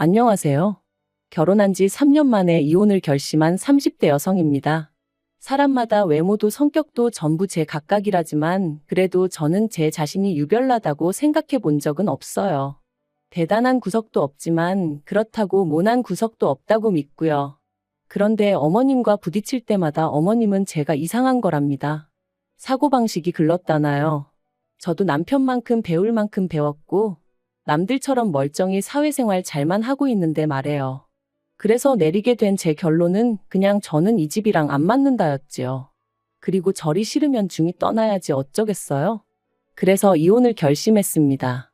안녕하세요. 결혼한 지 3년 만에 이혼을 결심한 30대 여성입니다. 사람마다 외모도 성격도 전부 제 각각이라지만 그래도 저는 제 자신이 유별나다고 생각해 본 적은 없어요. 대단한 구석도 없지만 그렇다고 모난 구석도 없다고 믿고요. 그런데 어머님과 부딪힐 때마다 어머님은 제가 이상한 거랍니다. 사고방식이 글렀다나요. 저도 남편만큼 배울 만큼 배웠고 남들처럼 멀쩡히 사회생활 잘만 하고 있는데 말해요. 그래서 내리게 된 제 결론은 그냥 저는 이 집이랑 안 맞는다였지요. 그리고 절이 싫으면 중이 떠나야지 어쩌겠어요? 그래서 이혼을 결심했습니다.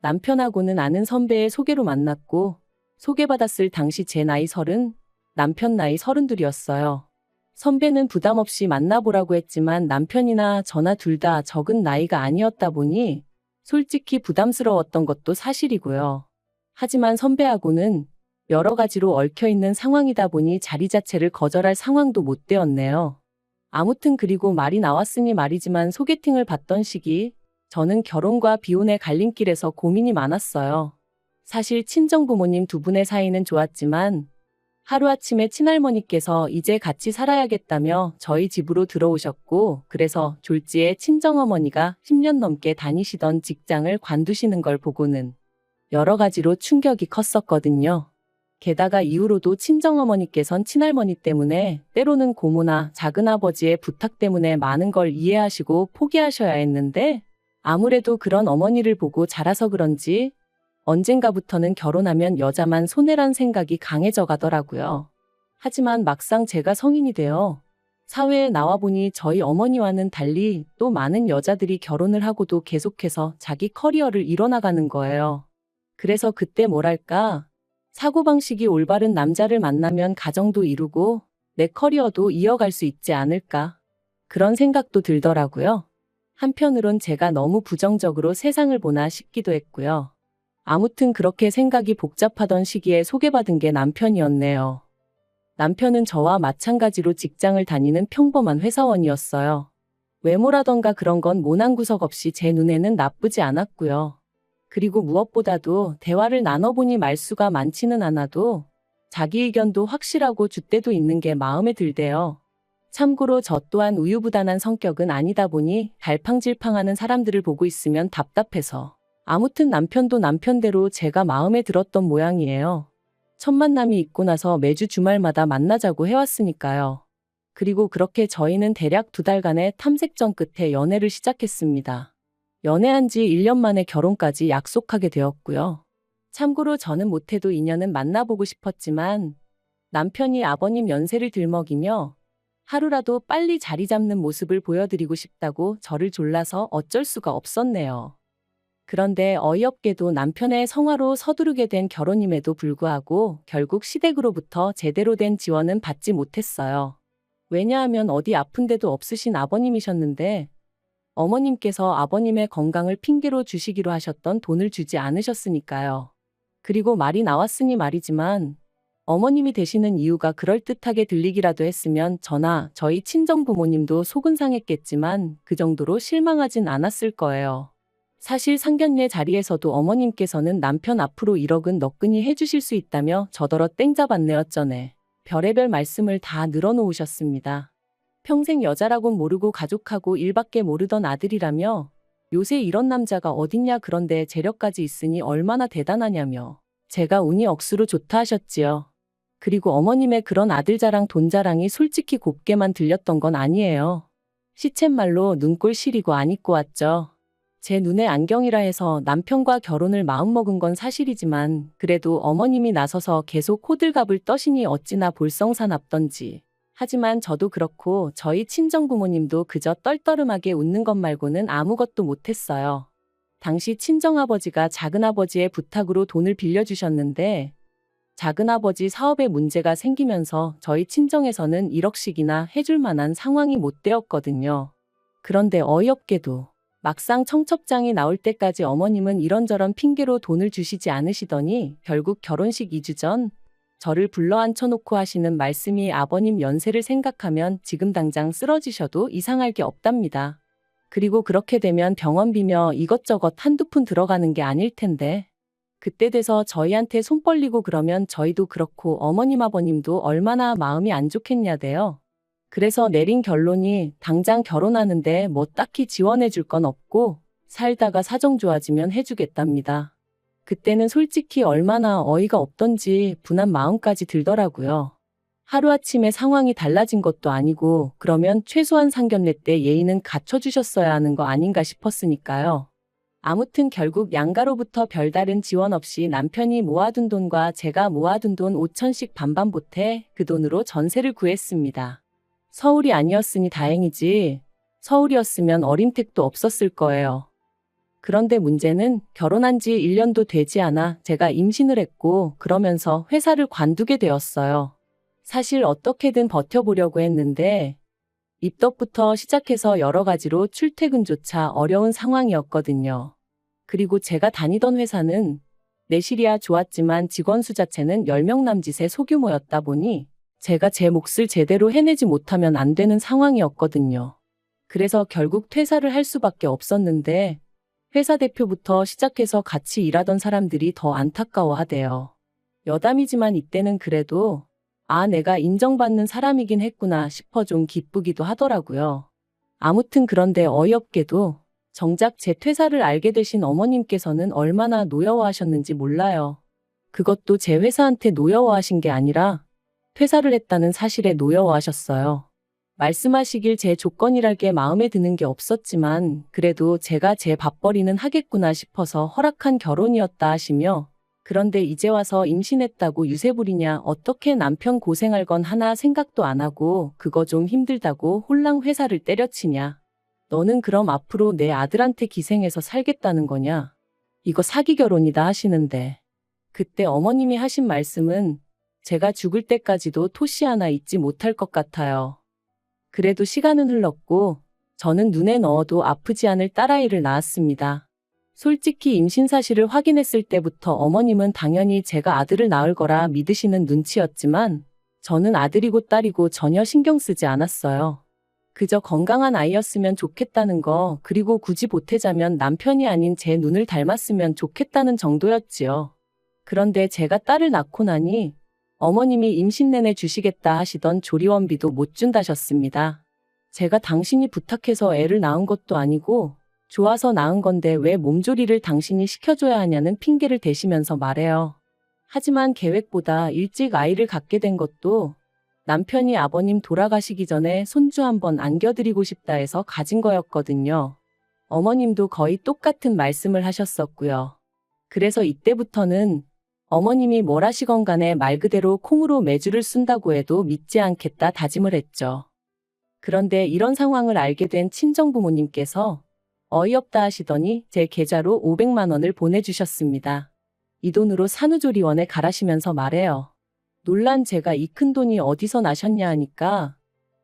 남편하고는 아는 선배의 소개로 만났고 소개받았을 당시 제 나이 30, 남편 나이 32이었어요. 선배는 부담 없이 만나보라고 했지만 남편이나 저나 둘 다 적은 나이가 아니었다 보니 솔직히 부담스러웠던 것도 사실이고요. 하지만 선배하고는 여러 가지로 얽혀있는 상황이다 보니 자리 자체를 거절할 상황도 못 되었네요. 아무튼 그리고 말이 나왔으니 말이지만 소개팅을 받던 시기 저는 결혼과 비혼의 갈림길에서 고민이 많았어요. 사실 친정부모님 두 분의 사이는 좋았지만 하루아침에 친할머니께서 이제 같이 살아야겠다며 저희 집으로 들어오셨고 그래서 졸지에 친정어머니가 10년 넘게 다니시던 직장을 관두시는 걸 보고는 여러 가지로 충격이 컸었거든요. 게다가 이후로도 친정어머니께선 친할머니 때문에 때로는 고모나 작은아버지의 부탁 때문에 많은 걸 이해하시고 포기하셔야 했는데 아무래도 그런 어머니를 보고 자라서 그런지 언젠가부터는 결혼하면 여자만 손해란 생각이 강해져 가더라고요. 하지만 막상 제가 성인이 되어 사회에 나와보니 저희 어머니와는 달리 또 많은 여자들이 결혼을 하고도 계속해서 자기 커리어를 이뤄나가는 거예요. 그래서 그때 뭐랄까, 사고방식이 올바른 남자를 만나면 가정도 이루고 내 커리어도 이어갈 수 있지 않을까. 그런 생각도 들더라고요. 한편으론 제가 너무 부정적으로 세상을 보나 싶기도 했고요. 아무튼 그렇게 생각이 복잡하던 시기에 소개받은 게 남편이었네요. 남편은 저와 마찬가지로 직장을 다니는 평범한 회사원이었어요. 외모라던가 그런 건 모난 구석 없이 제 눈에는 나쁘지 않았고요. 그리고 무엇보다도 대화를 나눠보니 말수가 많지는 않아도 자기 의견도 확실하고 줏대도 있는 게 마음에 들대요. 참고로 저 또한 우유부단한 성격은 아니다 보니 갈팡질팡하는 사람들을 보고 있으면 답답해서 아무튼 남편도 남편대로 제가 마음에 들었던 모양이에요. 첫 만남이 있고 나서 매주 주말마다 만나자고 해왔으니까요. 그리고 그렇게 저희는 대략 2달간의 탐색전 끝에 연애를 시작했습니다. 연애한 지 1년 만에 결혼까지 약속하게 되었고요. 참고로 저는 못해도 인연은 만나보고 싶었지만 남편이 아버님 연세를 들먹이며 하루라도 빨리 자리 잡는 모습을 보여드리고 싶다고 저를 졸라서 어쩔 수가 없었네요. 그런데 어이없게도 남편의 성화로 서두르게 된 결혼임에도 불구하고 결국 시댁으로부터 제대로 된 지원은 받지 못했어요. 왜냐하면 어디 아픈 데도 없으신 아버님이셨는데 어머님께서 아버님의 건강을 핑계로 주시기로 하셨던 돈을 주지 않으셨으니까요. 그리고 말이 나왔으니 말이지만 어머님이 되시는 이유가 그럴듯하게 들리기라도 했으면 저나 저희 친정부모님도 속은 상했겠지만 그 정도로 실망하진 않았을 거예요. 사실 상견례 자리에서도 어머님께서는 남편 앞으로 1억은 너끈히 해주실 수 있다며 저더러 땡잡았네 어쩌네. 별의별 말씀을 다 늘어놓으셨습니다. 평생 여자라곤 모르고 가족하고 일밖에 모르던 아들이라며 요새 이런 남자가 어딨냐 그런데 재력까지 있으니 얼마나 대단하냐며 제가 운이 억수로 좋다 하셨지요. 그리고 어머님의 그런 아들 자랑 돈 자랑이 솔직히 곱게만 들렸던 건 아니에요. 시쳇말로 눈꼴 시리고 안 입고 왔죠. 제 눈에 안경이라 해서 남편과 결혼을 마음먹은 건 사실이지만 그래도 어머님이 나서서 계속 호들갑을 떠시니 어찌나 볼썽사납던지. 하지만 저도 그렇고 저희 친정부모님도 그저 떨떠름하게 웃는 것 말고는 아무것도 못했어요. 당시 친정아버지가 작은아버지의 부탁으로 돈을 빌려주셨는데 작은아버지 사업에 문제가 생기면서 저희 친정에서는 1억씩이나 해줄 만한 상황이 못 되었거든요. 그런데 어이없게도 막상 청첩장이 나올 때까지 어머님은 이런저런 핑계로 돈을 주시지 않으시더니 결국 결혼식 2주 전 저를 불러 앉혀놓고 하시는 말씀이 아버님 연세를 생각하면 지금 당장 쓰러지셔도 이상할 게 없답니다. 그리고 그렇게 되면 병원비며 이것저것 한두 푼 들어가는 게 아닐 텐데 그때 돼서 저희한테 손 벌리고 그러면 저희도 그렇고 어머님 아버님도 얼마나 마음이 안 좋겠냐대요. 그래서 내린 결론이 당장 결혼하는데 뭐 딱히 지원해 줄 건 없고 살다가 사정 좋아지면 해주겠답니다. 그때는 솔직히 얼마나 어이가 없던지 분한 마음까지 들더라고요. 하루아침에 상황이 달라진 것도 아니고 그러면 최소한 상견례 때 예의는 갖춰주셨어야 하는 거 아닌가 싶었으니까요. 아무튼 결국 양가로부터 별다른 지원 없이 남편이 모아둔 돈과 제가 모아둔 돈 5천씩 반반 보태 그 돈으로 전세를 구했습니다. 서울이 아니었으니 다행이지 서울이었으면 어림택도 없었을 거예요. 그런데 문제는 결혼한 지 1년도 되지 않아 제가 임신을 했고 그러면서 회사를 관두게 되었어요. 사실 어떻게든 버텨보려고 했는데 입덧부터 시작해서 여러 가지로 출퇴근조차 어려운 상황이었거든요. 그리고 제가 다니던 회사는 내실이야 좋았지만 직원 수 자체는 10명 남짓의 소규모였다 보니 제가 제 몫을 제대로 해내지 못하면 안 되는 상황이었거든요. 그래서 결국 퇴사를 할 수밖에 없었는데 회사 대표부터 시작해서 같이 일하던 사람들이 더 안타까워하대요. 여담이지만 이때는 그래도 내가 인정받는 사람이긴 했구나 싶어 좀 기쁘기도 하더라고요. 아무튼 그런데 어이없게도 정작 제 퇴사를 알게 되신 어머님께서는 얼마나 노여워하셨는지 몰라요. 그것도 제 회사한테 노여워하신 게 아니라 퇴사를 했다는 사실에 노여워하셨어요. 말씀하시길 제 조건이랄 게 마음에 드는 게 없었지만 그래도 제가 제 밥벌이는 하겠구나 싶어서 허락한 결혼이었다 하시며 그런데 이제 와서 임신했다고 유세 부리냐 어떻게 남편 고생할 건 하나 생각도 안 하고 그거 좀 힘들다고 홀랑 회사를 때려치냐. 너는 그럼 앞으로 내 아들한테 기생해서 살겠다는 거냐. 이거 사기 결혼이다 하시는데 그때 어머님이 하신 말씀은 제가 죽을 때까지도 토시 하나 잊지 못할 것 같아요. 그래도 시간은 흘렀고 저는 눈에 넣어도 아프지 않을 딸아이를 낳았습니다. 솔직히 임신 사실을 확인했을 때부터 어머님은 당연히 제가 아들을 낳을 거라 믿으시는 눈치였지만 저는 아들이고 딸이고 전혀 신경 쓰지 않았어요. 그저 건강한 아이였으면 좋겠다는 거 그리고 굳이 보태자면 남편이 아닌 제 눈을 닮았으면 좋겠다는 정도였지요. 그런데 제가 딸을 낳고 나니 어머님이 임신 내내 주시겠다 하시던 조리원비도 못 준다셨습니다. 제가 당신이 부탁해서 애를 낳은 것도 아니고 좋아서 낳은 건데 왜 몸조리를 당신이 시켜줘야 하냐는 핑계를 대시면서 말해요. 하지만 계획보다 일찍 아이를 갖게 된 것도 남편이 아버님 돌아가시기 전에 손주 한번 안겨드리고 싶다 해서 가진 거였거든요. 어머님도 거의 똑같은 말씀을 하셨었고요. 그래서 이때부터는 어머님이 뭘 하시건 간에 말 그대로 콩으로 매주를 쓴다고 해도 믿지 않겠다 다짐을 했죠. 그런데 이런 상황을 알게 된 친정부모님께서 어이없다 하시더니 제 계좌로 500만 원을 보내주셨습니다. 이 돈으로 산후조리원에 가라시면서 말해요. 놀란 제가 이 큰 돈이 어디서 나셨냐 하니까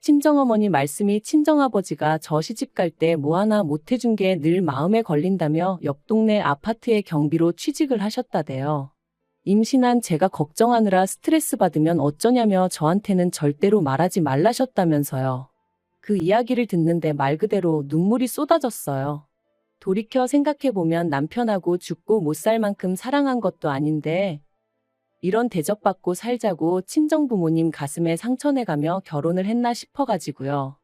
친정어머니 말씀이 친정아버지가 저 시집 갈 때 뭐 하나 못 해준 게 늘 마음에 걸린다며 옆 동네 아파트의 경비로 취직을 하셨다대요. 임신한 제가 걱정하느라 스트레스 받으면 어쩌냐며 저한테는 절대로 말하지 말라셨다면서요. 그 이야기를 듣는데 말 그대로 눈물이 쏟아졌어요. 돌이켜 생각해보면 남편하고 죽고 못 살 만큼 사랑한 것도 아닌데 이런 대접받고 살자고 친정부모님 가슴에 상처내가며 결혼을 했나 싶어가지고요.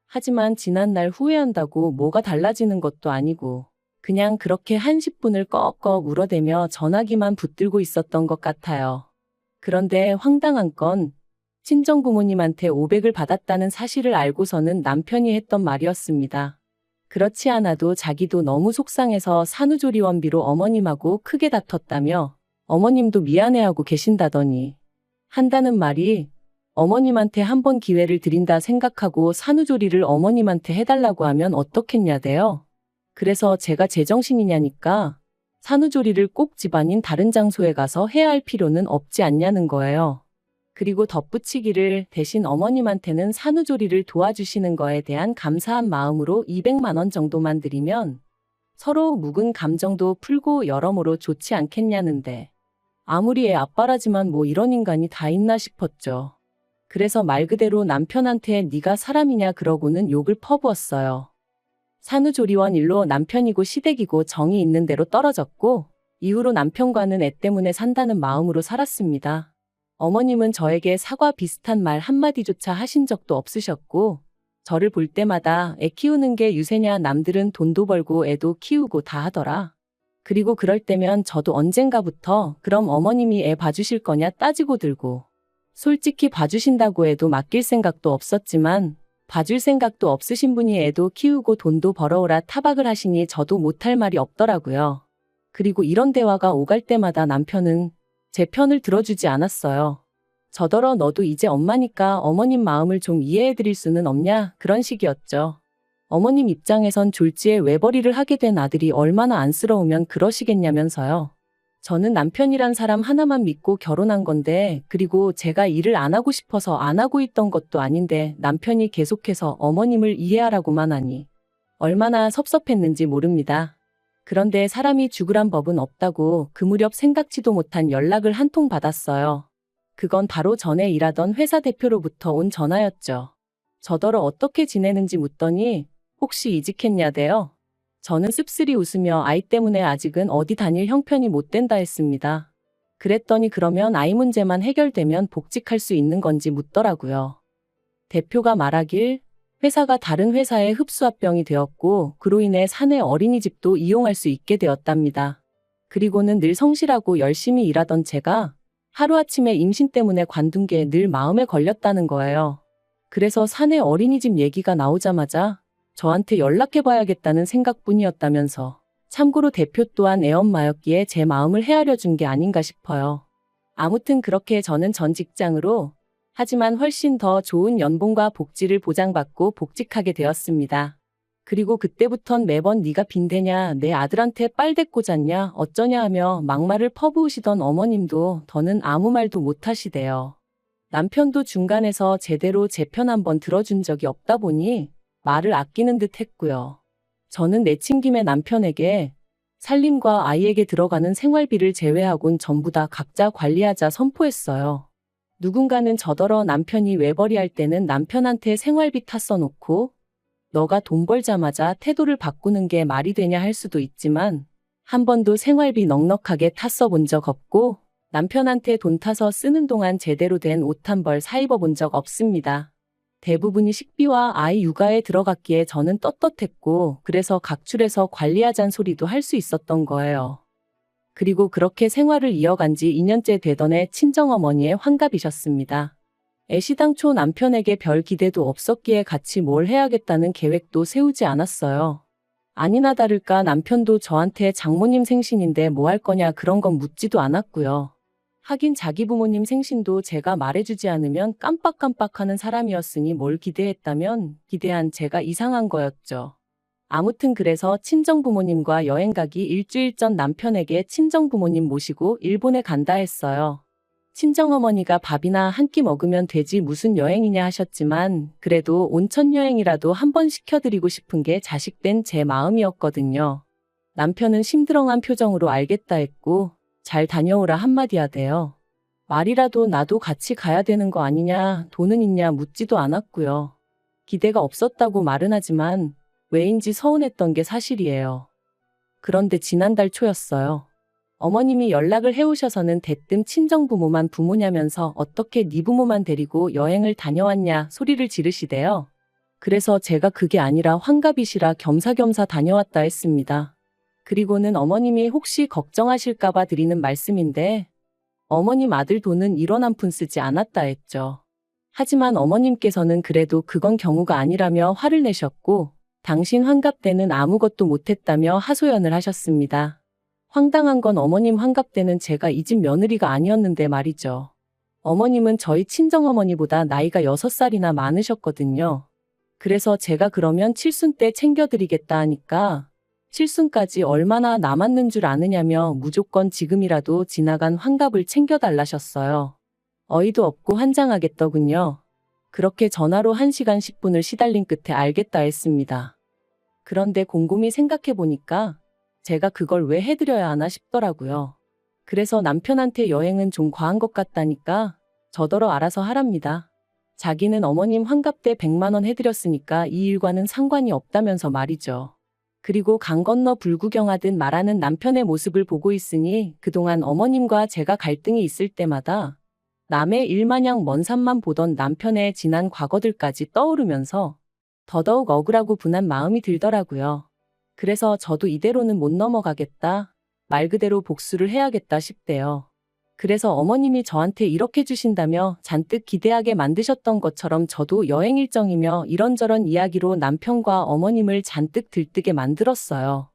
하지만 지난날 후회한다고 뭐가 달라지는 것도 아니고 그냥 그렇게 한 10분을 꺽꺽 울어대며 전화기만 붙들고 있었던 것 같아요. 그런데 황당한 건 친정부모님한테 500을 받았다는 사실을 알고서는 남편이 했던 말이었습니다. 그렇지 않아도 자기도 너무 속상해서 산후조리원비로 어머님하고 크게 다퉜다며 어머님도 미안해하고 계신다더니 한다는 말이 어머님한테 한 번 기회를 드린다 생각하고 산후조리를 어머님한테 해달라고 하면 어떻겠냐대요. 그래서 제가 제정신이냐니까 산후조리를 꼭 집안인 다른 장소에 가서 해야 할 필요는 없지 않냐는 거예요. 그리고 덧붙이기를 대신 어머님한테는 산후조리를 도와주시는 거에 대한 감사한 마음으로 200만 원 정도만 드리면 서로 묵은 감정도 풀고 여러모로 좋지 않겠냐는데 아무리 애 아빠라지만 뭐 이런 인간이 다 있나 싶었죠. 그래서 말 그대로 남편한테 네가 사람이냐 그러고는 욕을 퍼부었어요. 산후조리원 일로 남편이고 시댁이고 정이 있는 대로 떨어졌고 이후로 남편과는 애 때문에 산다는 마음으로 살았습니다. 어머님은 저에게 사과 비슷한 말 한마디조차 하신 적도 없으셨고, 저를 볼 때마다 애 키우는 게 유세냐, 남들은 돈도 벌고 애도 키우고 다 하더라. 그리고 그럴 때면 저도 언젠가부터 그럼 어머님이 애 봐주실 거냐 따지고 들고, 솔직히 봐주신다고 해도 맡길 생각도 없었지만 봐줄 생각도 없으신 분이 애도 키우고 돈도 벌어오라 타박을 하시니 저도 못할 말이 없더라고요. 그리고 이런 대화가 오갈 때마다 남편은 제 편을 들어주지 않았어요. 저더러 너도 이제 엄마니까 어머님 마음을 좀 이해해드릴 수는 없냐, 그런 식이었죠. 어머님 입장에선 졸지에 외벌이를 하게 된 아들이 얼마나 안쓰러우면 그러시겠냐면서요. 저는 남편이란 사람 하나만 믿고 결혼한 건데, 그리고 제가 일을 안 하고 싶어서 안 하고 있던 것도 아닌데 남편이 계속해서 어머님을 이해하라고만 하니 얼마나 섭섭했는지 모릅니다. 그런데 사람이 죽으란 법은 없다고 그 무렵 생각지도 못한 연락을 한 통 받았어요. 그건 바로 전에 일하던 회사 대표로부터 온 전화였죠. 저더러 어떻게 지내는지 묻더니 혹시 이직했냐대요. 저는 씁쓸히 웃으며 아이 때문에 아직은 어디 다닐 형편이 못 된다 했습니다. 그랬더니 그러면 아이 문제만 해결되면 복직할 수 있는 건지 묻더라고요. 대표가 말하길 회사가 다른 회사에 흡수합병이 되었고 그로 인해 사내 어린이집도 이용할 수 있게 되었답니다. 그리고는 늘 성실하고 열심히 일하던 제가 하루아침에 임신 때문에 관둔 게 늘 마음에 걸렸다는 거예요. 그래서 사내 어린이집 얘기가 나오자마자 저한테 연락해봐야겠다는 생각뿐이었다면서, 참고로 대표 또한 애엄마였기에 제 마음을 헤아려 준 게 아닌가 싶어요. 아무튼 그렇게 저는 전 직장으로, 하지만 훨씬 더 좋은 연봉과 복지를 보장받고 복직하게 되었습니다. 그리고 그때부턴 매번 네가 빈대냐, 내 아들한테 빨대 꽂았냐, 어쩌냐 하며 막말을 퍼부으시던 어머님도 더는 아무 말도 못하시대요. 남편도 중간에서 제대로 제 편 한번 들어준 적이 없다 보니 말을 아끼는 듯 했고요. 저는 내친 김에 남편에게 살림과 아이에게 들어가는 생활비를 제외하곤 전부 다 각자 관리하자 선포했어요. 누군가는 저더러 남편이 외벌이 할 때는 남편한테 생활비 타 써놓고 너가 돈 벌자마자 태도를 바꾸는 게 말이 되냐 할 수도 있지만 한 번도 생활비 넉넉하게 타 써본 적 없고 남편한테 돈 타서 쓰는 동안 제대로 된 옷 한 벌 사 입어본 적 없습니다. 대부분이 식비와 아이 육아에 들어갔기에 저는 떳떳했고 그래서 각출해서 관리하잔 소리도 할 수 있었던 거예요. 그리고 그렇게 생활을 이어간 지 2년째 되던 해 친정어머니의 환갑이셨습니다. 애시당초 남편에게 별 기대도 없었기에 같이 뭘 해야겠다는 계획도 세우지 않았어요. 아니나 다를까 남편도 저한테 장모님 생신인데 뭐 할 거냐 그런 건 묻지도 않았고요. 하긴 자기 부모님 생신도 제가 말해주지 않으면 깜빡깜빡하는 사람이었으니 뭘 기대했다면 기대한 제가 이상한 거였죠. 아무튼 그래서 친정부모님과 여행 가기 일주일 전 남편에게 친정부모님 모시고 일본에 간다 했어요. 친정어머니가 밥이나 한 끼 먹으면 되지 무슨 여행이냐 하셨지만 그래도 온천 여행이라도 한번 시켜드리고 싶은 게 자식된 제 마음이었거든요. 남편은 심드렁한 표정으로 알겠다 했고 잘 다녀오라 한마디 하대요. 말이라도 나도 같이 가야 되는 거 아니냐, 돈은 있냐 묻지도 않았고요. 기대가 없었다고 말은 하지만 왜인지 서운했던 게 사실이에요. 그런데 지난달 초였어요. 어머님이 연락을 해오셔서는 대뜸 친정부모만 부모냐면서 어떻게 네 부모만 데리고 여행을 다녀왔냐 소리를 지르시대요. 그래서 제가 그게 아니라 환갑이시라 겸사겸사 다녀왔다 했습니다. 그리고는 어머님이 혹시 걱정하실까봐 드리는 말씀인데 어머님 아들 돈은 1원 한 푼 쓰지 않았다 했죠. 하지만 어머님께서는 그래도 그건 경우가 아니라며 화를 내셨고 당신 환갑 때는 아무것도 못했다며 하소연을 하셨습니다. 황당한 건 어머님 환갑 때는 제가 이 집 며느리가 아니었는데 말이죠. 어머님은 저희 친정어머니보다 나이가 6살이나 많으셨거든요. 그래서 제가 그러면 칠순 때 챙겨드리겠다 하니까 칠순까지 얼마나 남았는 줄 아느냐며 무조건 지금이라도 지나간 환갑을 챙겨달라셨어요. 어이도 없고 환장하겠더군요. 그렇게 전화로 1시간 10분을 시달린 끝에 알겠다 했습니다. 그런데 곰곰이 생각해보니까 제가 그걸 왜 해드려야 하나 싶더라고요. 그래서 남편한테 여행은 좀 과한 것 같다니까 저더러 알아서 하랍니다. 자기는 어머님 환갑 때 100만 원 해드렸으니까 이 일과는 상관이 없다면서 말이죠. 그리고 강 건너 불구경하듯 말하는 남편의 모습을 보고 있으니 그동안 어머님과 제가 갈등이 있을 때마다 남의 일마냥 먼 산만 보던 남편의 지난 과거들까지 떠오르면서 더더욱 억울하고 분한 마음이 들더라고요. 그래서 저도 이대로는 못 넘어가겠다. 말 그대로 복수를 해야겠다 싶대요. 그래서 어머님이 저한테 이렇게 주신다며 잔뜩 기대하게 만드셨던 것처럼 저도 여행 일정이며 이런저런 이야기로 남편과 어머님을 잔뜩 들뜨게 만들었어요.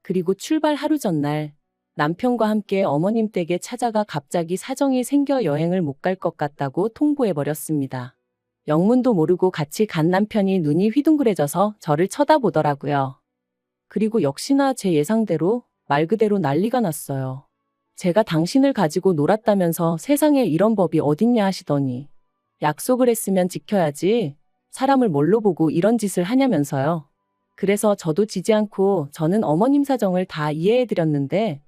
그리고 출발 하루 전날 남편과 함께 어머님 댁에 찾아가 갑자기 사정이 생겨 여행을 못 갈 것 같다고 통보해버렸습니다. 영문도 모르고 같이 간 남편이 눈이 휘둥그레져서 저를 쳐다보더라고요. 그리고 역시나 제 예상대로 말 그대로 난리가 났어요. 제가 당신을 가지고 놀았다면서 세상에 이런 법이 어딨냐 하시더니 약속을 했으면 지켜야지 사람을 뭘로 보고 이런 짓을 하냐면서요. 그래서 저도 지지 않고 저는 어머님 사정을 다 이해해드렸는데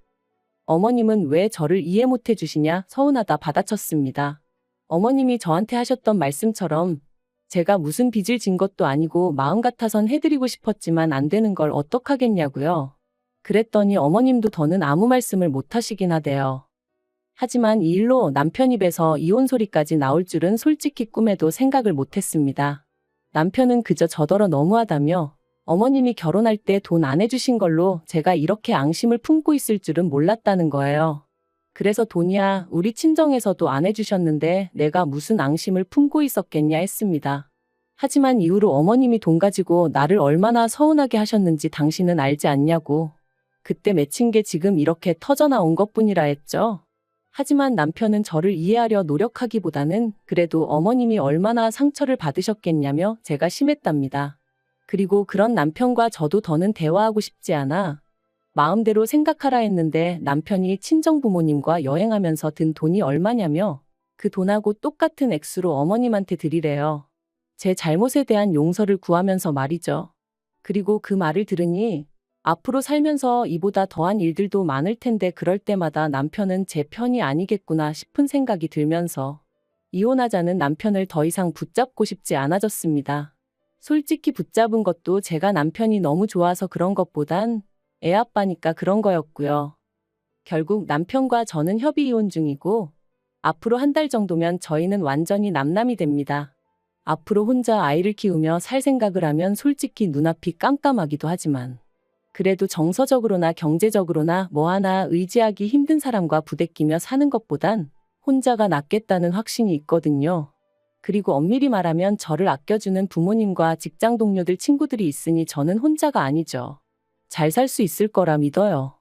어머님은 왜 저를 이해 못 해주시냐 서운하다 받아쳤습니다. 어머님이 저한테 하셨던 말씀처럼 제가 무슨 빚을 진 것도 아니고 마음 같아선 해드리고 싶었지만 안 되는 걸 어떡하겠냐고요. 그랬더니 어머님도 더는 아무 말씀을 못 하시긴 하대요. 하지만 이 일로 남편 입에서 이혼 소리까지 나올 줄은 솔직히 꿈에도 생각을 못 했습니다. 남편은 그저 저더러 너무하다며 어머님이 결혼할 때 돈 안 해주신 걸로 제가 이렇게 앙심을 품고 있을 줄은 몰랐다는 거예요. 그래서 돈이야 우리 친정에서도 안 해주셨는데 내가 무슨 앙심을 품고 있었겠냐 했습니다. 하지만 이후로 어머님이 돈 가지고 나를 얼마나 서운하게 하셨는지 당신은 알지 않냐고. 그때 맺힌 게 지금 이렇게 터져나온 것뿐이라 했죠. 하지만 남편은 저를 이해하려 노력하기보다는 그래도 어머님이 얼마나 상처를 받으셨겠냐며 제가 심했답니다. 그리고 그런 남편과 저도 더는 대화하고 싶지 않아 마음대로 생각하라 했는데 남편이 친정부모님과 여행하면서 든 돈이 얼마냐며 그 돈하고 똑같은 액수로 어머님한테 드리래요. 제 잘못에 대한 용서를 구하면서 말이죠. 그리고 그 말을 들으니 앞으로 살면서 이보다 더한 일들도 많을 텐데 그럴 때마다 남편은 제 편이 아니겠구나 싶은 생각이 들면서 이혼하자는 남편을 더 이상 붙잡고 싶지 않아졌습니다. 솔직히 붙잡은 것도 제가 남편이 너무 좋아서 그런 것보단 애 아빠니까 그런 거였고요. 결국 남편과 저는 협의 이혼 중이고 앞으로 한 달 정도면 저희는 완전히 남남이 됩니다. 앞으로 혼자 아이를 키우며 살 생각을 하면 솔직히 눈앞이 깜깜하기도 하지만 그래도 정서적으로나 경제적으로나 뭐 하나 의지하기 힘든 사람과 부대끼며 사는 것보단 혼자가 낫겠다는 확신이 있거든요. 그리고 엄밀히 말하면 저를 아껴주는 부모님과 직장 동료들 친구들이 있으니 저는 혼자가 아니죠. 잘 살 수 있을 거라 믿어요.